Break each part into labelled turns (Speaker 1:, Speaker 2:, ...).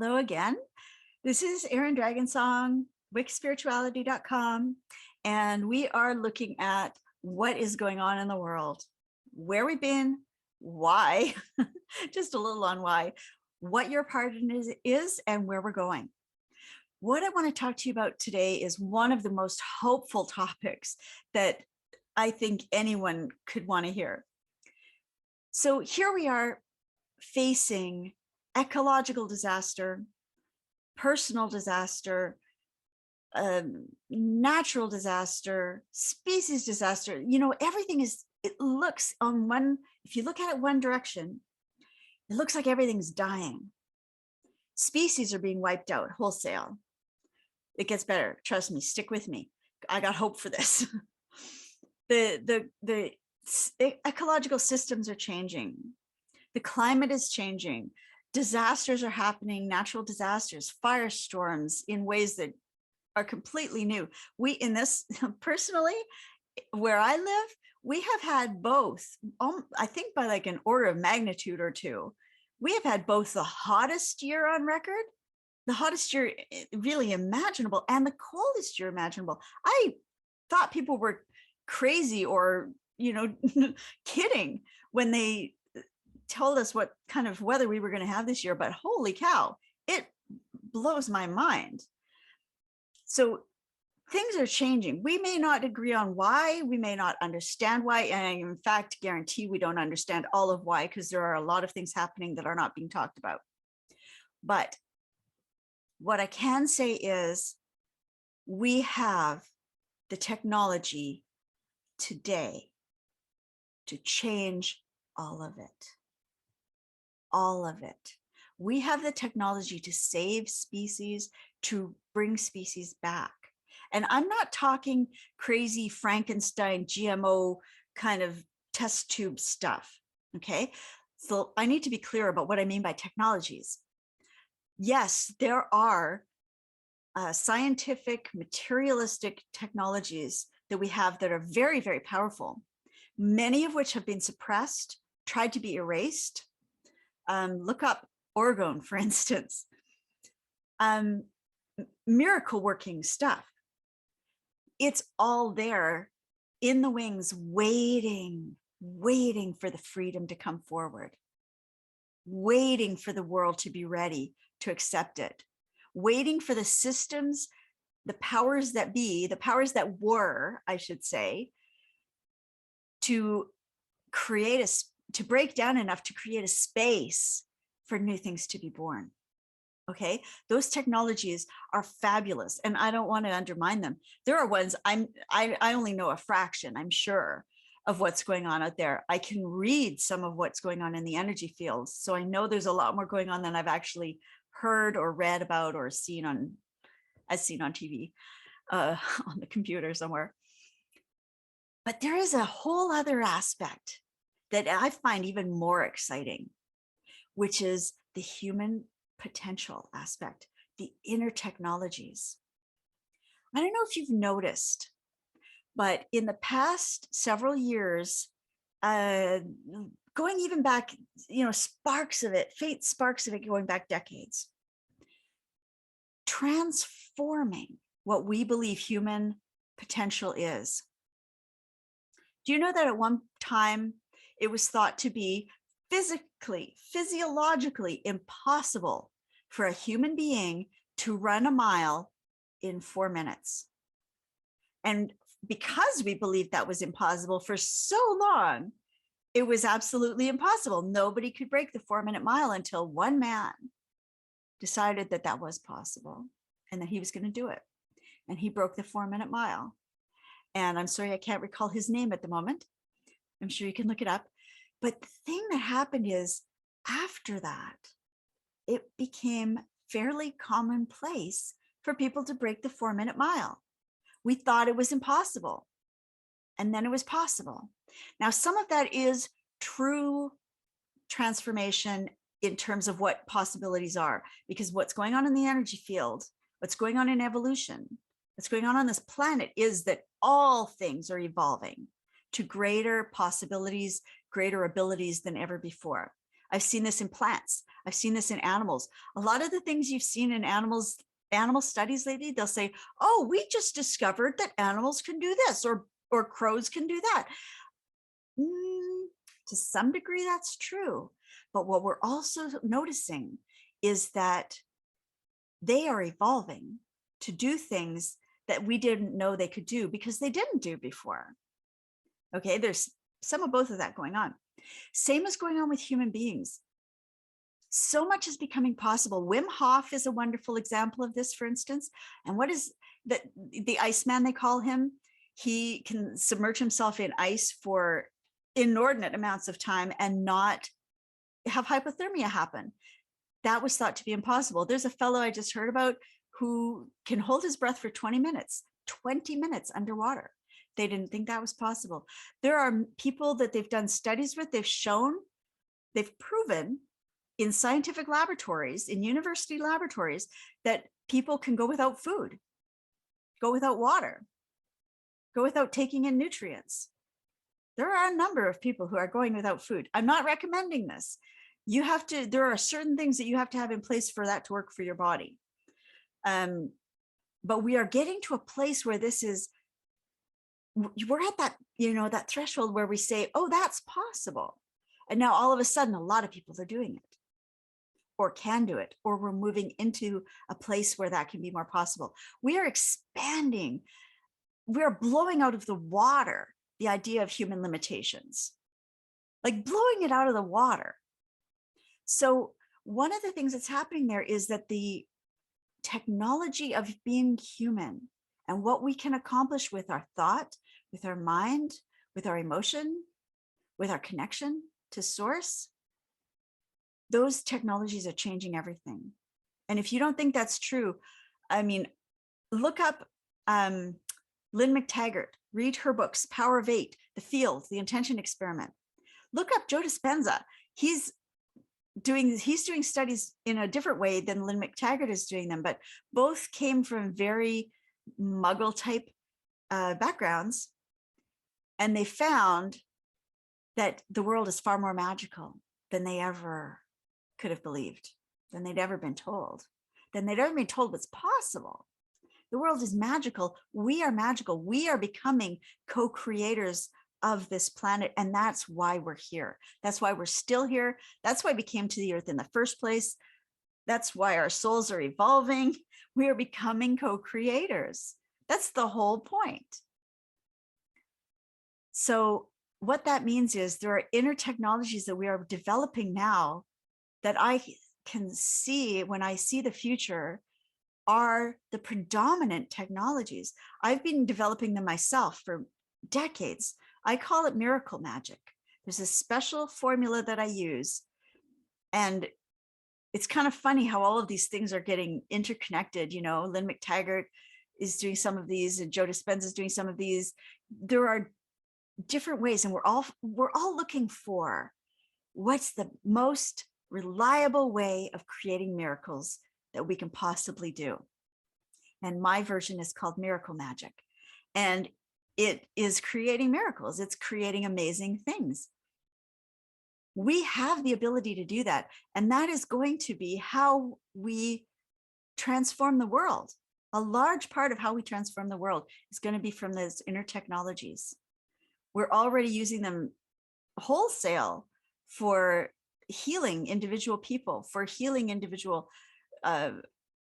Speaker 1: Hello again. This is Erin Dragonsong, wickspirituality.com, and we are looking at what is going on in the world, where we've been, why, just a little on why, what your part in is, and where we're going. What I want to talk to you about today is one of the most hopeful topics that I think anyone could want to hear. So here we are facing ecological disaster, personal disaster, natural disaster, species disaster. You know, everything is, it looks on one, if you look at it one direction, it looks like everything's dying. Species are being wiped out wholesale. It gets better. Trust me, stick with me. I got hope for this. The ecological systems are changing. The climate is changing. Disasters are happening, natural disasters, firestorms in ways that are completely new. We in this, personally, where I live, we have had both, I think by like an order of magnitude or two. We have had both the hottest year on record, the hottest year really imaginable, and the coldest year imaginable. I thought people were crazy or, you know, kidding when they told us what kind of weather we were going to have this year, but holy cow, it blows my mind. So things are changing. We may not agree on why, we may not understand why, and I in fact guarantee we don't understand all of why, because there are a lot of things happening that are not being talked about. But what I can say is we have the technology today to change all of it. All of it. We have the technology to save species, to bring species back. And I'm not talking crazy Frankenstein GMO kind of test tube stuff, okay? So I need to be clear about what I mean by technologies. Yes, there are scientific, materialistic technologies that we have that are very, very powerful, many of which have been suppressed, tried to be erased. Look up orgone, for instance. Miracle working stuff. It's all there in the wings, waiting for the freedom to come forward, waiting for the world to be ready to accept it, waiting for the systems, the powers that be, the powers that were, I should say, to create to break down enough to create a space for new things to be born. Okay, those technologies are fabulous, and I don't want to undermine them. There are ones I only know a fraction, I'm sure, of what's going on out there. I can read some of what's going on in the energy fields, so I know there's a lot more going on than I've actually heard or read about or seen on TV, on the computer somewhere. But there is a whole other aspect that I find even more exciting, which is the human potential aspect, the inner technologies. I don't know if you've noticed, but in the past several years, going even back, you know, sparks of it, faint sparks of it going back decades, transforming what we believe human potential is. Do you know that at one time it was thought to be physically, physiologically impossible for a human being to run a mile in 4 minutes? And because we believed that was impossible for so long, it was absolutely impossible. Nobody could break the 4-minute mile until one man decided that that was possible and that he was going to do it. And he broke the 4-minute mile. And I'm sorry, I can't recall his name at the moment. I'm sure you can look it up. But the thing that happened is, after that, it became fairly commonplace for people to break the 4-minute mile. We thought it was impossible, and then it was possible. Now, some of that is true transformation in terms of what possibilities are, because what's going on in the energy field, what's going on in evolution, what's going on this planet is that all things are evolving to greater possibilities, greater abilities than ever before. I've seen this in plants. I've seen this in animals. A lot of the things you've seen in animal studies lately, they'll say, oh, we just discovered that animals can do this, or crows can do that. To some degree, that's true. But what we're also noticing is that they are evolving to do things that we didn't know they could do because they didn't do before. Okay, there's some of both of that going on. Same is going on with human beings. So much is becoming possible. Wim Hof is a wonderful example of this, for instance. And what is that? The Iceman, they call him. He can submerge himself in ice for inordinate amounts of time and not have hypothermia happen. That was thought to be impossible. There's a fellow I just heard about who can hold his breath for 20 minutes underwater. They didn't think that was possible. There are people that they've done studies with, they've proven in scientific laboratories, in university laboratories, that people can go without food, go without water, go without taking in nutrients. There are a number of people who are going without food. I'm not recommending this. There are certain things that you have to have in place for that to work for your body. But we are getting to a place where we're at that, that threshold where we say, oh, that's possible. And now all of a sudden, a lot of people are doing it or can do it, or we're moving into a place where that can be more possible. We are expanding. We're blowing out of the water the idea of human limitations, like blowing it out of the water. So one of the things that's happening there is that the technology of being human and what we can accomplish with our thought, with our mind, with our emotion, with our connection to source, those technologies are changing everything. And if you don't think that's true, I mean, look up Lynn McTaggart, read her books, Power of Eight, The Field, The Intention Experiment. Look up Joe Dispenza. He's doing studies in a different way than Lynn McTaggart is doing them, but both came from very muggle type backgrounds. And they found that the world is far more magical than they ever could have believed, than they'd ever been told, than they'd ever been told what's possible. The world is magical. We are magical. We are becoming co-creators of this planet. And that's why we're here. That's why we're still here. That's why we came to the earth in the first place. That's why our souls are evolving. We are becoming co-creators. That's the whole point. So what that means is there are inner technologies that we are developing now that I can see when I see the future are the predominant technologies. I've been developing them myself for decades. I call it miracle magic. There's a special formula that I use. And it's kind of funny how all of these things are getting interconnected. Lynn McTaggart is doing some of these, and Joe Dispenza is doing some of these. There are different ways, and we're all looking for what's the most reliable way of creating miracles that we can possibly do. And my version is called miracle magic. And it is creating miracles. It's creating amazing things. We have the ability to do that. And that is going to be how we transform the world. A large part of how we transform the world is going to be from those inner technologies. We're already using them wholesale for healing individual people, for healing individual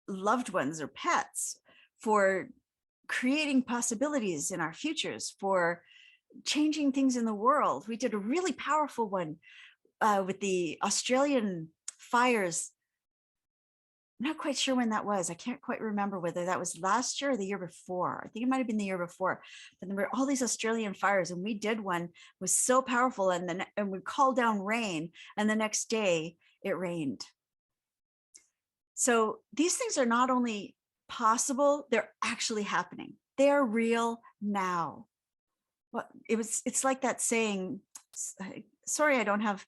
Speaker 1: loved ones or pets, for creating possibilities in our futures, for changing things in the world. We did a really powerful one with the Australian fires. I'm not quite sure when that was. I can't quite remember whether that was last year or the year before. I think it might have been the year before. But there were all these Australian fires, and we did one. It was so powerful, and we called down rain, and the next day it rained. So these things are not only possible, they're actually happening. They're real now. Well, it's like that saying, sorry, I don't have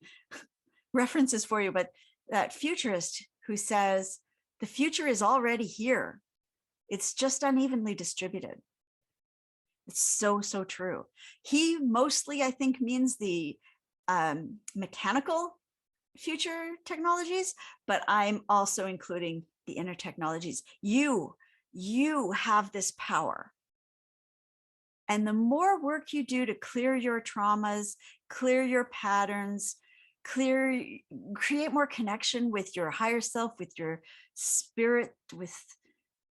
Speaker 1: references for you, but that futurist who says, the future is already here. It's just unevenly distributed. It's so, so true. He mostly, I think, means the mechanical future technologies, but I'm also including the inner technologies. You have this power. And the more work you do to clear your traumas, clear your patterns, create more connection with your higher self, with your spirit, with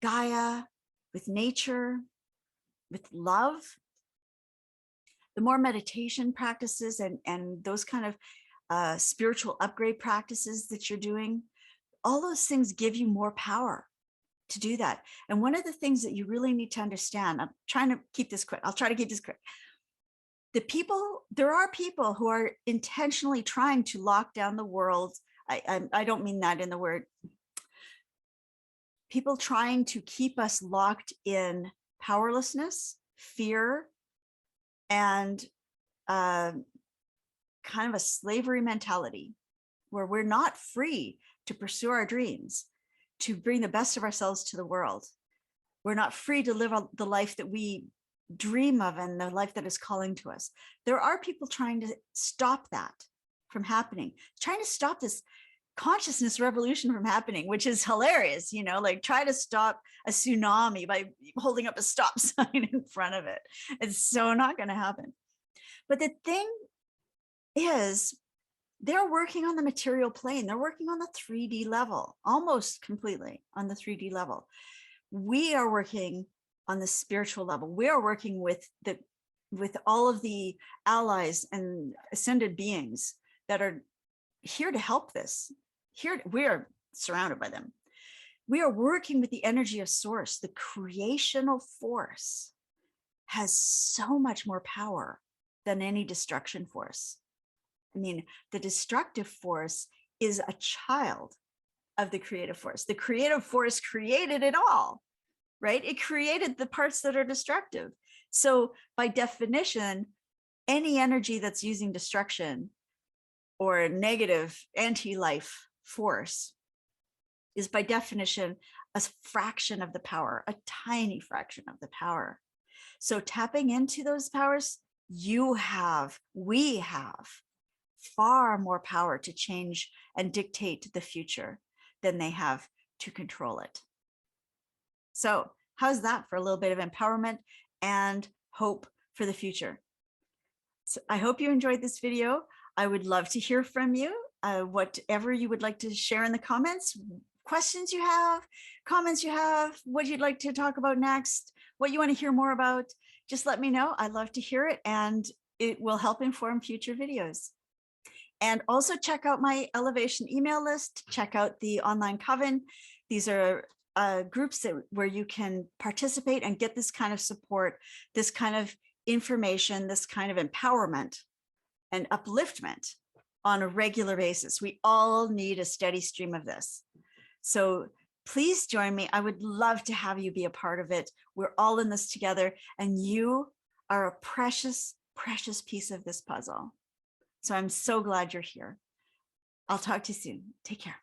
Speaker 1: Gaia, with nature, with love, the more meditation practices and those kind of spiritual upgrade practices that you're doing, all those things give you more power to do that. And one of the things that you really need to understand, I'm trying to keep this quick. I'll try to keep this quick. There are people who are intentionally trying to lock down the world. I don't mean that in the word. People trying to keep us locked in powerlessness, fear, and kind of a slavery mentality where we're not free to pursue our dreams, to bring the best of ourselves to the world. We're not free to live the life that we dream of and the life that is calling to us. There are people trying to stop that from happening, trying to stop this consciousness revolution from happening, which is hilarious, you know, like try to stop a tsunami by holding up a stop sign in front of it. It's so not going to happen. But the thing is, they're working on the material plane. They're working on the 3D level, almost completely on the 3D level. We are working on the spiritual level. We are working with all of the allies and ascended beings that are here to help this. Here, we are surrounded by them. We are working with the energy of source. The creational force has so much more power than any destruction force. I mean, the destructive force is a child of the creative force. The creative force created it all, right? It created the parts that are destructive. So by definition, any energy that's using destruction or a negative anti-life force is by definition a fraction of the power, a tiny fraction of the power. So tapping into those powers, we have far more power to change and dictate the future than they have to control it. So how's that for a little bit of empowerment and hope for the future? So I hope you enjoyed this video. I would love to hear from you, whatever you would like to share in the comments, questions you have, comments you have, what you'd like to talk about next, what you want to hear more about. Just let me know. I'd love to hear it, and it will help inform future videos. And also check out my elevation email list, check out the online coven. These are groups where you can participate and get this kind of support, this kind of information, this kind of empowerment and upliftment on a regular basis. We all need a steady stream of this. So please join me. I would love to have you be a part of it. We're all in this together, and you are a precious, precious piece of this puzzle. So I'm so glad you're here. I'll talk to you soon. Take care.